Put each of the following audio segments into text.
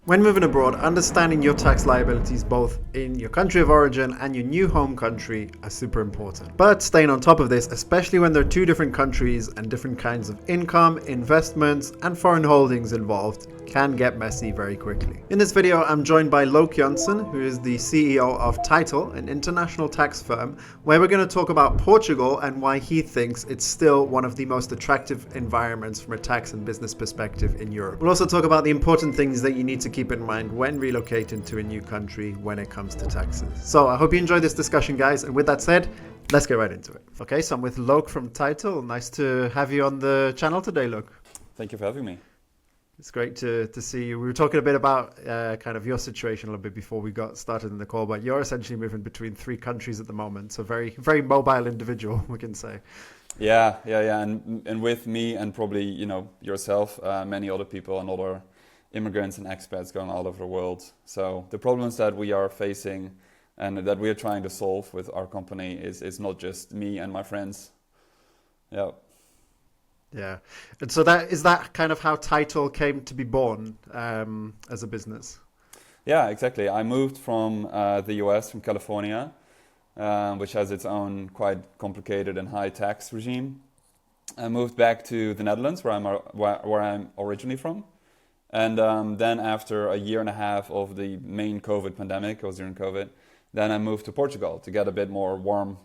When moving abroad, understanding your tax liabilities both in your country of origin and your new home country are super important. But staying on top of this, especially when there are two different countries and different kinds of income, investments, and foreign holdings involved, can get messy very quickly. In this video, I'm joined by Loek, who is the CEO of Tytle, an international tax firm, where we're going to talk about Portugal and why he thinks it's still one of the most attractive environments from a tax and business perspective in Europe. We'll also talk about the important things that you need to keep in mind when relocating to a new country when it comes to taxes. So I hope you enjoyed this discussion, guys. And with that said, let's get right into it. Okay, so I'm with Loek from Tytle. Nice to have you on the channel today, Loek. Thank you for having me. It's great to see you. We were talking a bit about kind of your situation a little bit before we got started in the call, but you're essentially moving between three countries at the moment. So very, very mobile individual, we can say. Yeah. And with me and probably, yourself, many other people and other immigrants and expats going all over the world. So the problems that we are facing and that we are trying to solve with our company is not just me and my friends. Yeah. Yeah. And so that kind of how Tytle came to be born as a business? Yeah, exactly. I moved from the US, from California, which has its own quite complicated and high tax regime. I moved back to the Netherlands, where I'm originally from. And then after a year and a half of the main COVID pandemic, I was during COVID, then I moved to Portugal to get a bit more warm,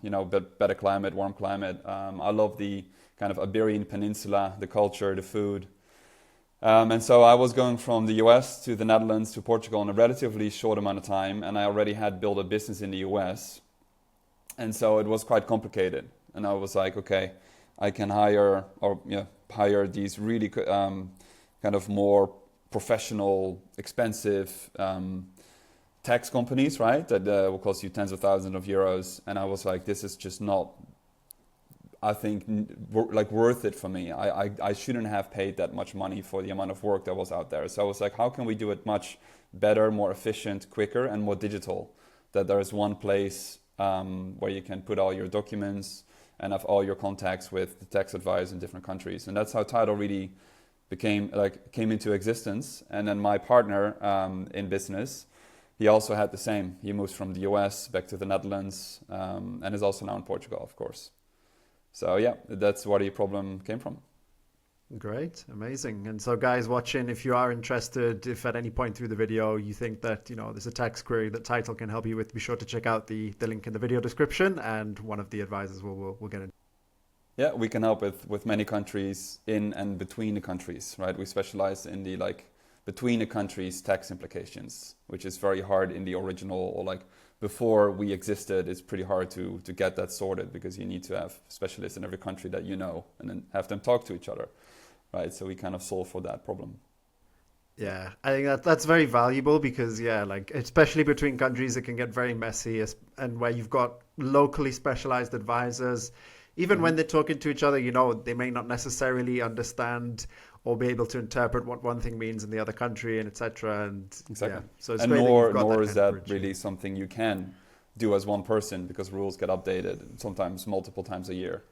better climate, warm climate. I love the kind of Iberian Peninsula, the culture, the food. And so I was going from the US to the Netherlands to Portugal in a relatively short amount of time, and I already had built a business in the US. And so it was quite complicated. And I was like, okay, I can hire these really kind of more professional, expensive tax companies, right? That will cost you tens of thousands of euros. And I was like, this is just not, I think, worth it for me. I shouldn't have paid that much money for the amount of work that was out there. So I was like, how can we do it much better, more efficient, quicker, and more digital? That there is one place where you can put all your documents and have all your contacts with the tax advisors in different countries. And that's how Tytle really came into existence. And then my partner in business, he also had the same. He moved from the US back to the Netherlands and is also now in Portugal, of course. So yeah, that's where the problem came from. Great, amazing. And so guys watching, if you are interested, if at any point through the video you think that there's a tax query that Tytle can help you with, be sure to check out the link in the video description, and one of the advisors will get in. Yeah, we can help with many countries in and between the countries, right? We specialize in the between the countries tax implications, which is very hard in the original or before we existed. It's pretty hard to get that sorted because you need to have specialists in every country that you know and then have them talk to each other, right? So we kind of solve for that problem. Yeah, I think that's very valuable because, especially between countries, it can get very messy, and where you've got locally specialized advisors, even when they're talking to each other, they may not necessarily understand or be able to interpret what one thing means in the other country, and etc. And exactly. Yeah, so it's and great nor is that bridge. really something you can do as one person because rules get updated sometimes multiple times a year.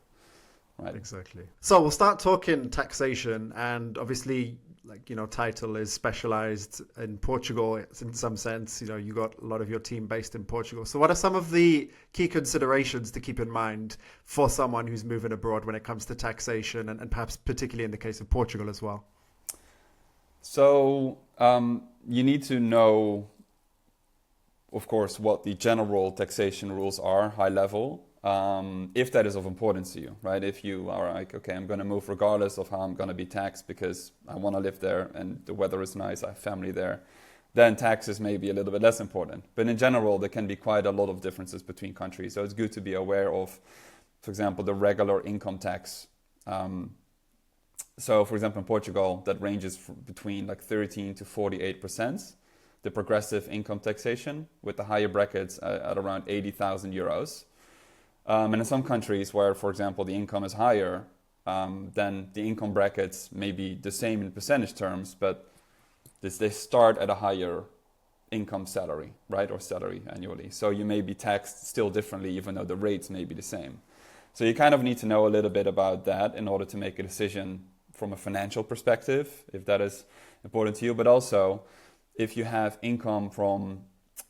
Right. Exactly. So we'll start talking taxation, and obviously, Tytle is specialized in Portugal in some sense. You got a lot of your team based in Portugal. So what are some of the key considerations to keep in mind for someone who's moving abroad when it comes to taxation, and perhaps particularly in the case of Portugal as well? So you need to know, of course, what the general taxation rules are, high level. If that is of importance to you, right? If you are like, okay, I'm going to move regardless of how I'm going to be taxed because I want to live there and the weather is nice, I have family there, then taxes may be a little bit less important. But in general, there can be quite a lot of differences between countries. So it's good to be aware of, for example, the regular income tax. So for example, in Portugal, that ranges between 13 to 48%. The progressive income taxation with the higher brackets at around 80,000 euros. And in some countries where, for example, the income is higher, then the income brackets may be the same in percentage terms, but they start at a higher income salary, right, or salary annually. So you may be taxed still differently, even though the rates may be the same. So you kind of need to know a little bit about that in order to make a decision from a financial perspective, if that is important to you, but also if you have income from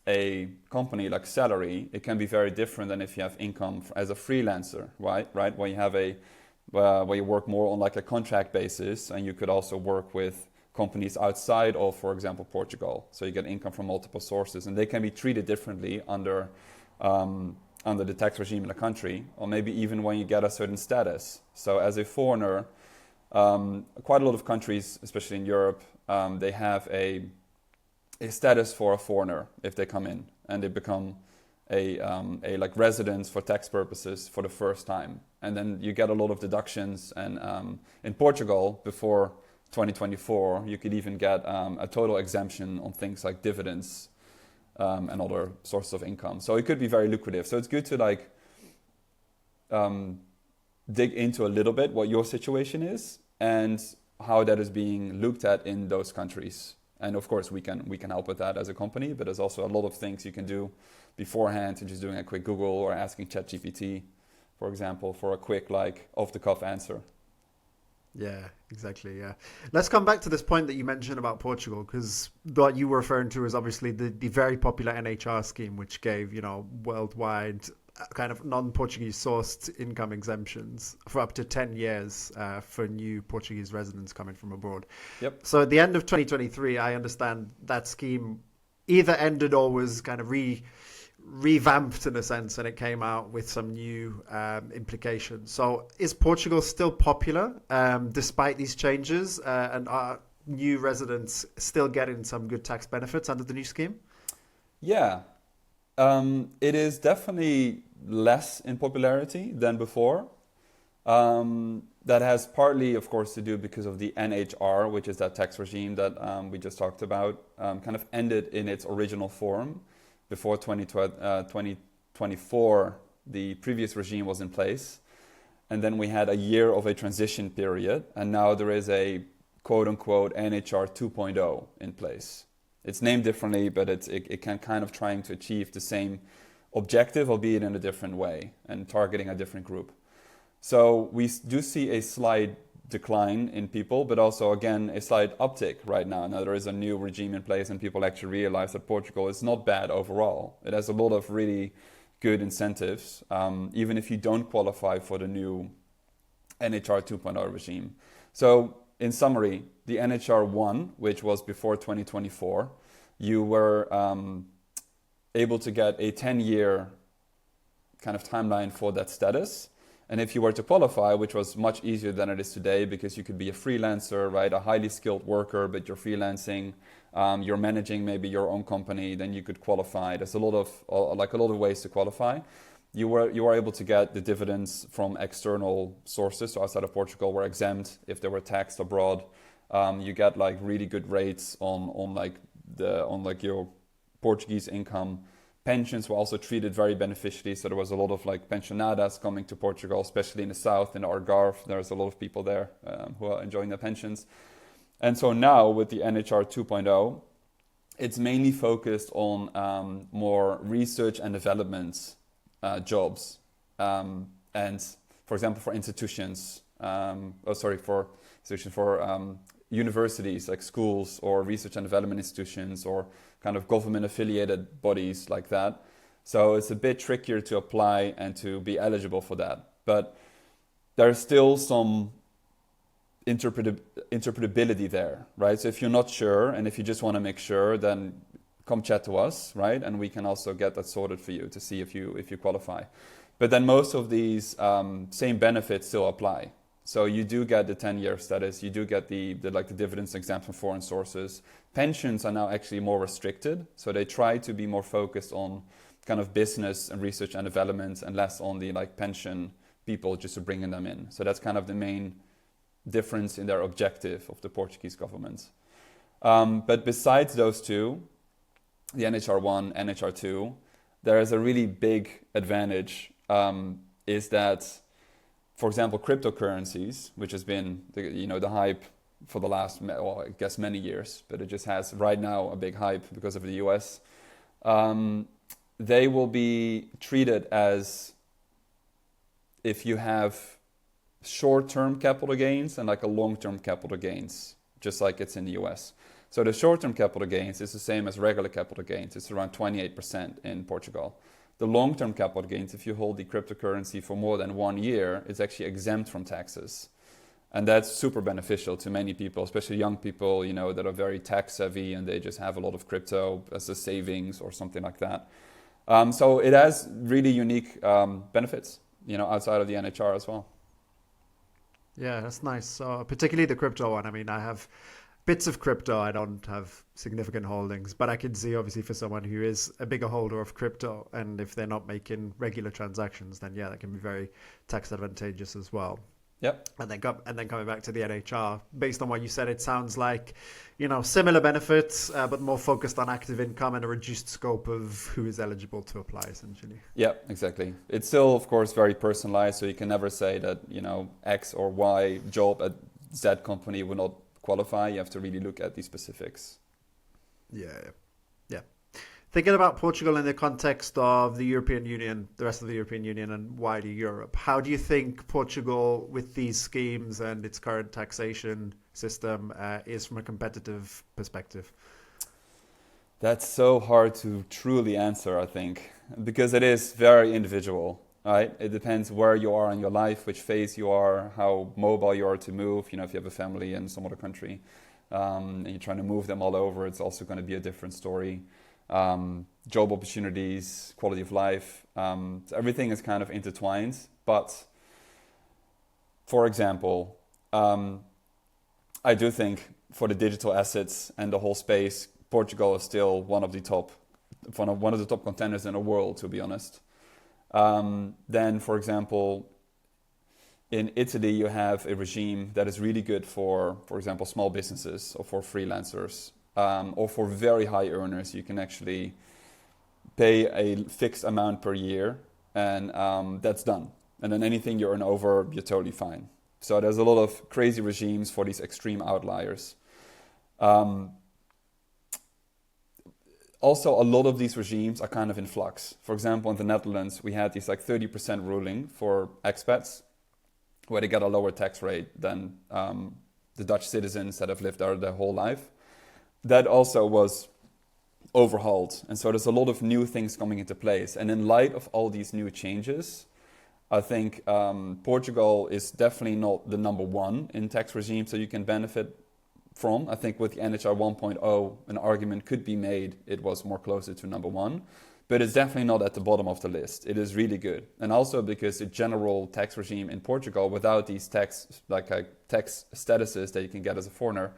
a company like salary, it can be very different than if you have income as a freelancer, right? Right, where you have where you work more on like a contract basis, and you could also work with companies outside of, for example, Portugal. So you get income from multiple sources, and they can be treated differently under the tax regime in the country, or maybe even when you get a certain status. So as a foreigner, quite a lot of countries, especially in Europe, they have a status for a foreigner if they come in and they become a like residence for tax purposes for the first time, and then you get a lot of deductions. And in Portugal, before 2024, you could even get a total exemption on things like dividends and other sources of income. So it could be very lucrative. So it's good to like dig into a little bit what your situation is and how that is being looked at in those countries. And of course, we can help with that as a company, but there's also a lot of things you can do beforehand, and just doing a quick Google or asking ChatGPT, for example, for a quick like off-the-cuff answer. Yeah, exactly. Yeah. Let's come back to this point that you mentioned about Portugal, because what you were referring to is obviously the very popular NHR scheme, which gave, worldwide kind of non-Portuguese sourced income exemptions for up to 10 years for new Portuguese residents coming from abroad. Yep. So at the end of 2023, I understand that scheme either ended or was kind of revamped in a sense, and it came out with some new implications. So is Portugal still popular despite these changes, and are new residents still getting some good tax benefits under the new scheme? Yeah, it is definitely less in popularity than before. That has partly, of course, to do because of the NHR, which is that tax regime that we just talked about, kind of ended in its original form. Before 2024, the previous regime was in place. And then we had a year of a transition period. And now there is a quote-unquote NHR 2.0 in place. It's named differently, but it can kind of trying to achieve the same objective, albeit in a different way and targeting a different group. So we do see a slight decline in people, but also, again, a slight uptick right now. Now there is a new regime in place, and people actually realize that Portugal is not bad overall. It has a lot of really good incentives, even if you don't qualify for the new NHR 2.0 regime. So in summary, the NHR 1, which was before 2024, you were able to get a 10-year kind of timeline for that status. And if you were to qualify, which was much easier than it is today, because you could be a freelancer, right, a highly skilled worker, but you're freelancing, you're managing maybe your own company, then you could qualify. There's a lot of ways to qualify. You were able to get the dividends from external sources, so outside of Portugal were exempt if they were taxed abroad. You get like really good rates on your Portuguese income. Pensions were also treated very beneficially, so there was a lot of like pensionadas coming to Portugal, especially in the south, in the Algarve. There's a lot of people there who are enjoying their pensions. And so now with the NHR 2.0, it's mainly focused on more research and development jobs. And for example, for institutions, for universities like schools or research and development institutions or kind of government affiliated bodies like that. So it's a bit trickier to apply and to be eligible for that. But there's still some interpretability there, right? So if you're not sure and if you just want to make sure, then come chat to us, right? And we can also get that sorted for you to see if you qualify. But then most of these same benefits still apply. So you do get the 10-year status, you do get the dividends exempt from foreign sources. Pensions are now actually more restricted, so they try to be more focused on kind of business and research and development and less on the like pension people just to bringing them in. So that's kind of the main difference in their objective of the Portuguese government. But besides those two, the NHR 1, NHR 2, there is a really big advantage, is that, for example, cryptocurrencies, which has been the hype for the last, I guess many years, but it just has right now a big hype because of the US. They will be treated as if you have short-term capital gains and like a long-term capital gains, just like it's in the US. So the short-term capital gains is the same as regular capital gains. It's around 28% in Portugal. The long-term capital gains, if you hold the cryptocurrency for more than 1 year, it's actually exempt from taxes. And that's super beneficial to many people, especially young people, that are very tax savvy and they just have a lot of crypto as a savings or something like that. So it has really unique benefits, outside of the NHR as well. Yeah, that's nice. So particularly the crypto one. I mean, I have bits of crypto. I don't have significant holdings, but I can see obviously for someone who is a bigger holder of crypto, and if they're not making regular transactions, then yeah, that can be very tax advantageous as well. Yep. And then coming back to the NHR, based on what you said, it sounds like, similar benefits, but more focused on active income and a reduced scope of who is eligible to apply, essentially. Yeah, exactly. It's still, of course, very personalized, so you can never say that, X or Y job at Z company will not qualify. You have to really look at the specifics. Yeah. Thinking about Portugal in the context of the European Union, the rest of the European Union and wider Europe, how do you think Portugal, with these schemes and its current taxation system, is from a competitive perspective? That's so hard to truly answer, I think, because it is very individual, right? It depends where you are in your life, which phase you are, how mobile you are to move. If you have a family in some other country and you're trying to move them all over, it's also going to be a different story. Job opportunities, quality of life, so everything is kind of intertwined. But for example, I do think for the digital assets and the whole space, Portugal is still one of the top contenders in the world, to be honest. Then, for example, in Italy, you have a regime that is really good for example, small businesses or for freelancers. Or for very high earners, you can actually pay a fixed amount per year, and that's done. And then anything you earn over, you're totally fine. So there's a lot of crazy regimes for these extreme outliers. Also, a lot of these regimes are kind of in flux. For example, in the Netherlands, we had this 30% ruling for expats, where they get a lower tax rate than the Dutch citizens that have lived there their whole life. That also was overhauled. And so there's a lot of new things coming into place. And in light of all these new changes, I think Portugal is definitely not the number one in tax regime, so you can benefit from. I think with the NHR 1.0, an argument could be made it was more closer to number one. But it's definitely not at the bottom of the list. It is really good. And also because the general tax regime in Portugal, without these tax statuses that you can get as a foreigner,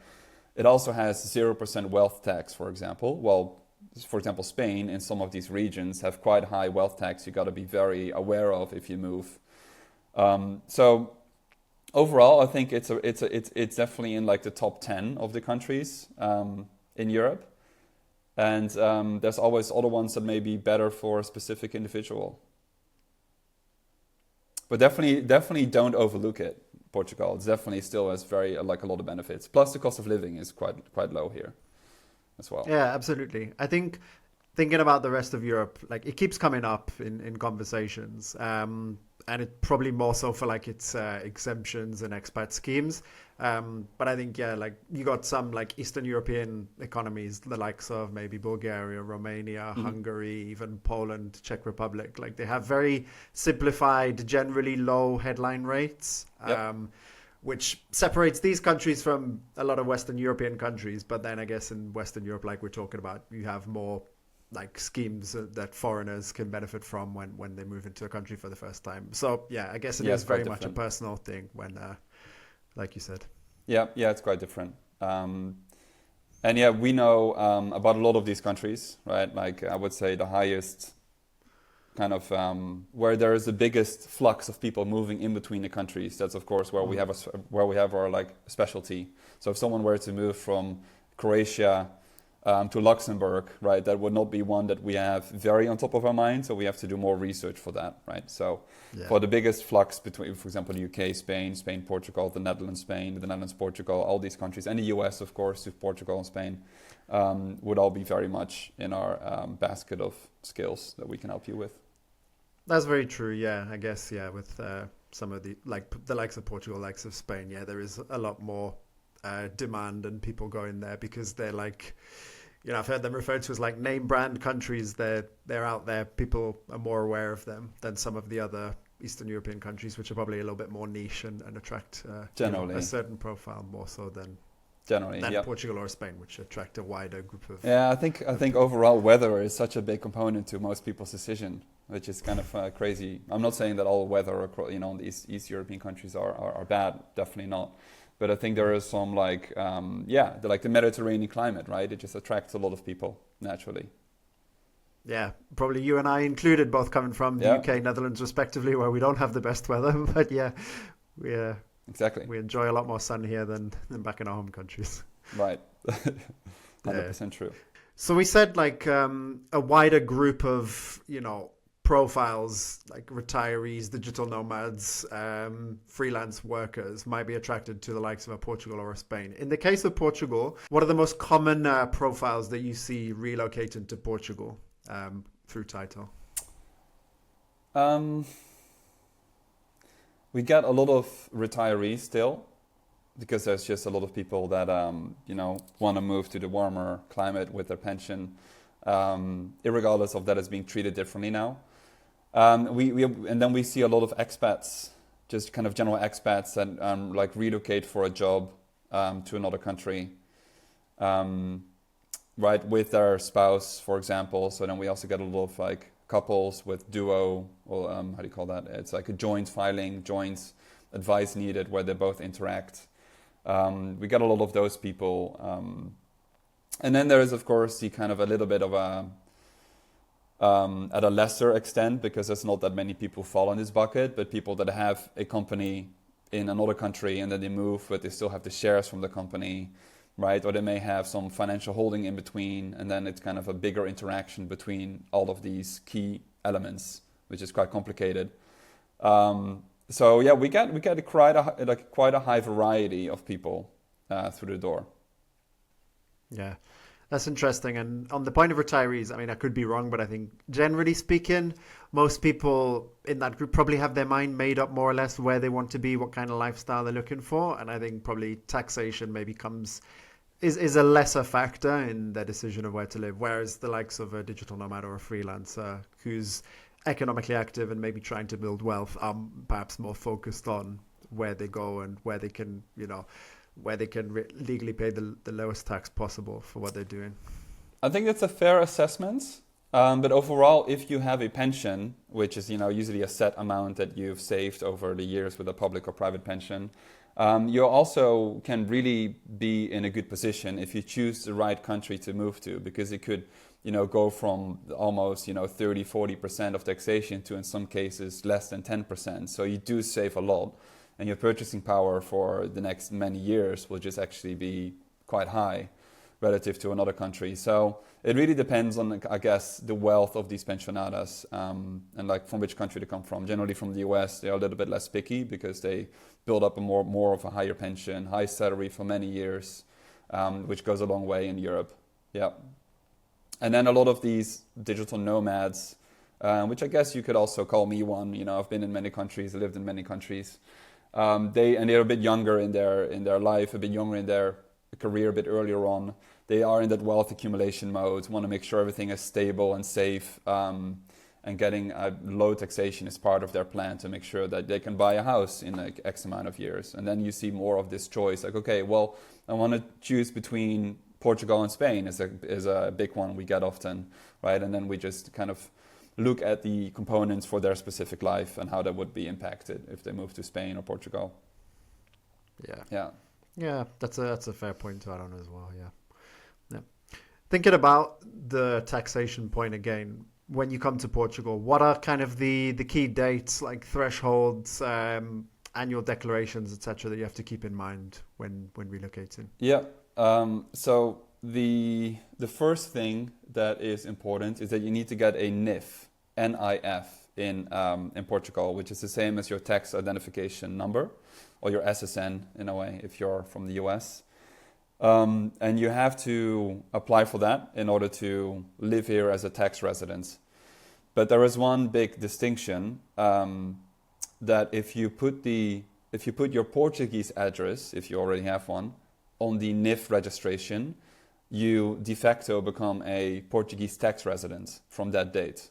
it also has 0% wealth tax, for example. Well, for example, Spain in some of these regions have quite high wealth tax you got to be very aware of if you move. So overall, I think it's definitely in the top 10 of the countries in Europe. And there's always other ones that may be better for a specific individual. But definitely don't overlook it. Portugal, it definitely still has a lot of benefits. Plus, the cost of living is quite low here, as well. Yeah, absolutely. I think thinking about the rest of Europe, it keeps coming up in conversations, and it probably more so for its exemptions and expat schemes. But I think you got some Eastern European economies, the likes of maybe Bulgaria, Romania, Hungary, even Poland, Czech Republic. They have very simplified, generally low headline rates. Yep. Which separates these countries from a lot of Western European countries. But then I guess in Western Europe, we're talking about, you have more schemes that foreigners can benefit from when they move into a country for the first time. So yeah, I guess it is very much a personal thing when, like you said. Yeah, it's quite different. And yeah, we know about a lot of these countries, right? I would say the highest kind of where there is the biggest flux of people moving in between the countries. That's of course where we have our specialty. So if someone were to move from Croatia to Luxembourg, right, that would not be one that we have very on top of our mind. So we have to do more research for that, right? So for the biggest flux between, for example, the UK, Spain, Portugal, the Netherlands, Portugal, all these countries, and the US, of course, to Portugal and Spain, would all be very much in our basket of skills that we can help you with. That's very true. Yeah, I guess. Yeah, with some of the likes of Portugal, likes of Spain. Yeah, there is a lot more demand and people going there because they're like, I've heard them referred to as like name brand countries. They're out there. People are more aware of them than some of the other Eastern European countries, which are probably a little bit more niche and attract generally a certain profile more so than yep. Portugal or Spain, which attract a wider group of. Yeah, I think overall weather is such a big component to most people's decision, which is kind of crazy. I'm not saying that all weather across, in these East European countries are bad. Definitely not. But I think there is some the Mediterranean climate, right? It just attracts a lot of people naturally. Yeah, probably you and I included, both coming from the UK, Netherlands, respectively, where we don't have the best weather. But yeah, exactly. We enjoy a lot more sun here than back in our home countries. Right, 100% true. So we said like a wider group of profiles like retirees, digital nomads, freelance workers might be attracted to the likes of a Portugal or a Spain. In the case of Portugal, what are the most common profiles that you see relocated to Portugal through Tytle? We get a lot of retirees still, because there's just a lot of people that want to move to the warmer climate with their pension, irregardless of that is being treated differently now. And then we see a lot of expats, just kind of general expats that like relocate for a job to another country, right, with their spouse, for example. So then we also get a lot of like couples with duo, or how do you call that? It's like a joint filing, joint advice needed, where they both interact. We get a lot of those people. And then there is, of course, the kind of a little bit of a, at a lesser extent, because there's not that many people fall in this bucket, but people that have a company in another country and then they move, but they still have the shares from the company, right? Or they may have some financial holding in between, and then it's kind of a bigger interaction between all of these key elements, which is quite complicated. So yeah, we get quite a high variety of people through the door. Yeah, that's interesting. And on the point of retirees, I mean, I could be wrong, but I think generally speaking, most people in that group probably have their mind made up more or less where they want to be, what kind of lifestyle they're looking for. And I think probably taxation maybe is a lesser factor in their decision of where to live. Whereas the likes of a digital nomad or a freelancer who's economically active and maybe trying to build wealth are perhaps more focused on where they go and where they can, legally pay the lowest tax possible for what they're doing. I think that's a fair assessment. But overall, if you have a pension, which is usually a set amount that you've saved over the years with a public or private pension, you also can really be in a good position if you choose the right country to move to, because it could go from almost 30-40% of taxation to, in some cases, less than 10%. So you do save a lot, and your purchasing power for the next many years will just actually be quite high relative to another country. So it really depends on, I guess, the wealth of these pensionadas and like from which country they come from. Generally from the US, they are a little bit less picky because they build up a more of a higher pension, high salary for many years, which goes a long way in Europe. Yeah. And then a lot of these digital nomads, which I guess you could also call me one. I've been in many countries, lived in many countries. They're a bit younger in their life, a bit younger in their career, a bit earlier on. They are in that wealth accumulation mode, want to make sure everything is stable and safe, and getting a low taxation is part of their plan to make sure that they can buy a house in like X amount of years. And then you see more of this choice, like, okay, well, I want to choose between Portugal and Spain is a big one we get often, right? And then we just kind of look at the components for their specific life and how that would be impacted if they move to Spain or Portugal. Yeah, that's a fair point to add on as well. Yeah. Thinking about the taxation point again, when you come to Portugal, what are kind of the key dates, like thresholds, annual declarations, etc., that you have to keep in mind when relocating? Yeah. So the first thing that is important is that you need to get a NIF, NIF in Portugal, which is the same as your tax identification number, or your SSN in a way if you're from the US. And you have to apply for that in order to live here as a tax resident. But there is one big distinction, that if you put your Portuguese address, if you already have one, on the NIF registration, you de facto become a Portuguese tax resident from that date.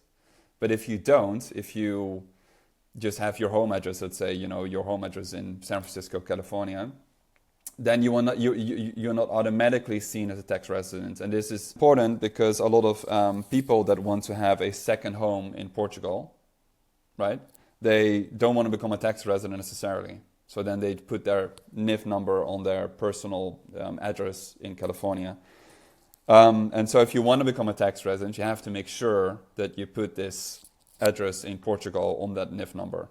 But if you don't, if you just have your home address, let's say, your home address in San Francisco, California, then you're not automatically seen as a tax resident. And this is important because a lot of people that want to have a second home in Portugal, right, they don't want to become a tax resident necessarily. So then they put their NIF number on their personal address in California. And so if you want to become a tax resident, you have to make sure that you put this address in Portugal on that NIF number.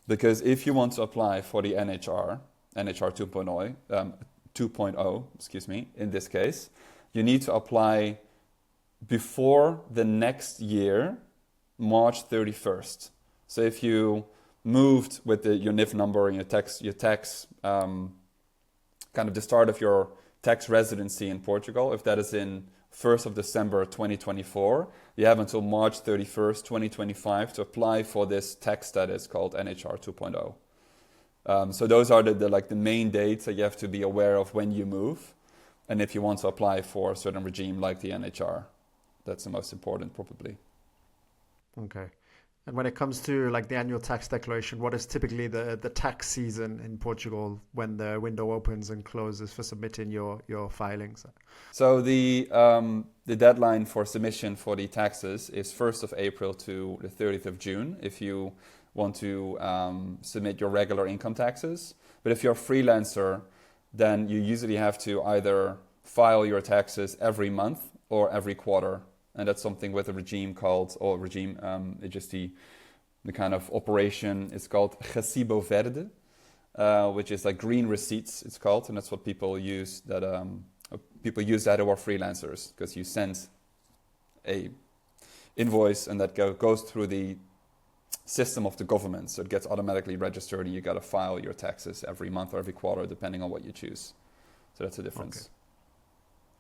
Because if you want to apply for the NHR 2.0, excuse me, in this case, you need to apply before the next year, March 31st. So if you moved with your NIF number and your tax kind of the start of your tax residency in Portugal, if that is in 1st of December 2024, you have until March 31st, 2025 to apply for this tax status called NHR 2.0. So those are the main dates that you have to be aware of when you move. And if you want to apply for a certain regime like the NHR, that's the most important probably. Okay. And when it comes to like the annual tax declaration, what is typically the tax season in Portugal when the window opens and closes for submitting your filings? So the deadline for submission for the taxes is 1st of April to the 30th of June if you want to submit your regular income taxes. But if you're a freelancer, then you usually have to either file your taxes every month or every quarter. And that's something with a regime called, it's just the kind of operation, it's called Recibo Verde, which is like green receipts, it's called. And that's what people use that who are freelancers, because you send a invoice and that goes through the system of the government. So it gets automatically registered and you got to file your taxes every month or every quarter, depending on what you choose. So that's the difference.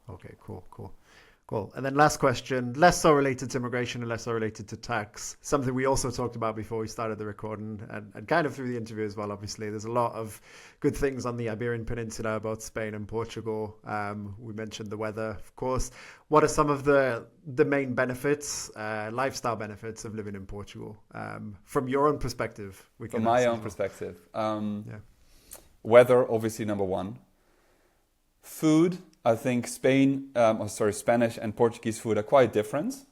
Okay, cool. And then last question, less so related to immigration and less so related to tax. Something we also talked about before we started the recording and kind of through the interview as well, obviously. There's a lot of good things on the Iberian Peninsula about Spain and Portugal. We mentioned the weather, of course. What are some of the main benefits, lifestyle benefits of living in Portugal? From your own perspective? From my own perspective. Weather, obviously, number one. Food. I think Spanish and Portuguese food are quite different,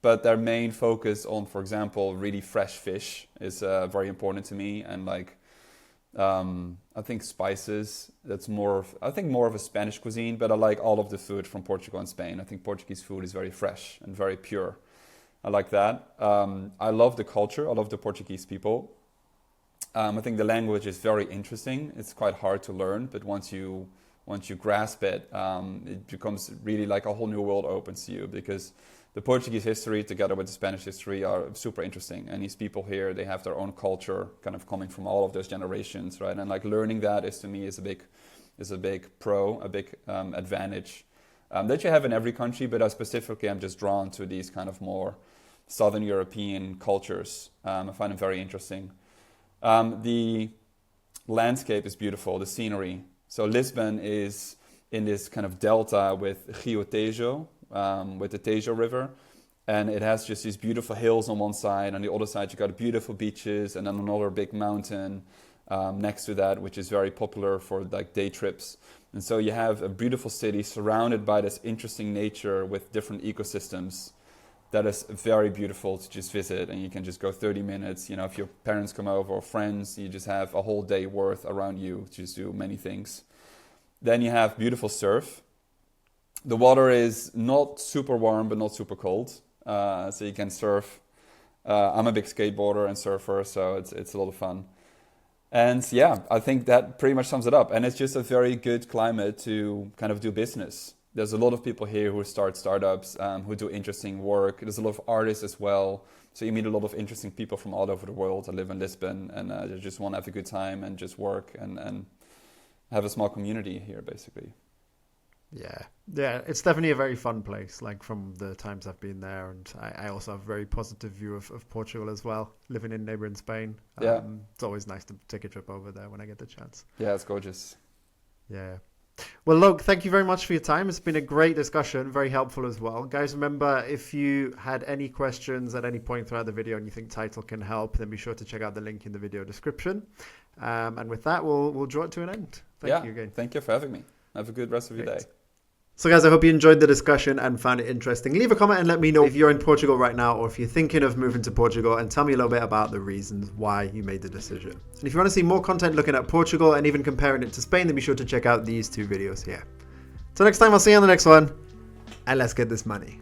but their main focus on, for example, really fresh fish is very important to me. And I think spices, that's more of a Spanish cuisine, but I like all of the food from Portugal and Spain. I think Portuguese food is very fresh and very pure. I like that. I love the culture. I love the Portuguese people. I think the language is very interesting. It's quite hard to learn, but once you grasp it, it becomes really like a whole new world opens to you, because the Portuguese history together with the Spanish history are super interesting. And these people here, they have their own culture kind of coming from all of those generations, right? And like learning that is a big pro, a big advantage that you have in every country. But specifically, I'm just drawn to these kind of more Southern European cultures. I find them very interesting. The landscape is beautiful, the scenery. So Lisbon is in this kind of delta with Rio Tejo, with the Tejo River. And it has just these beautiful hills on one side. On the other side, you got beautiful beaches and then another big mountain next to that, which is very popular for like day trips. And so you have a beautiful city surrounded by this interesting nature with different ecosystems. That is very beautiful to just visit, and you can just go 30 minutes. You know, if your parents come over or friends, you just have a whole day worth around you to just do many things. Then you have beautiful surf. The water is not super warm, but not super cold, so you can surf. I'm a big skateboarder and surfer, so it's a lot of fun. And yeah, I think that pretty much sums it up. And it's just a very good climate to kind of do business. There's a lot of people here who start startups, who do interesting work. There's a lot of artists as well. So you meet a lot of interesting people from all over the world. I live in Lisbon, and they just want to have a good time and just work and have a small community here, basically. Yeah, it's definitely a very fun place, like from the times I've been there. And I also have a very positive view of Portugal as well, living in neighboring Spain. It's always nice to take a trip over there when I get the chance. Yeah, it's gorgeous. Yeah. Well, Loek, thank you very much for your time. It's been a great discussion, very helpful as well. Guys, remember, if you had any questions at any point throughout the video and you think Tytle can help, then be sure to check out the link in the video description. And with that, we'll draw it to an end. Thank you again. Thank you for having me. Have a good rest of your day. So guys, I hope you enjoyed the discussion and found it interesting. Leave a comment and let me know if you're in Portugal right now or if you're thinking of moving to Portugal, and tell me a little bit about the reasons why you made the decision. And if you want to see more content looking at Portugal and even comparing it to Spain, then be sure to check out these two videos here. So next time, I'll see you on the next one, and let's get this money.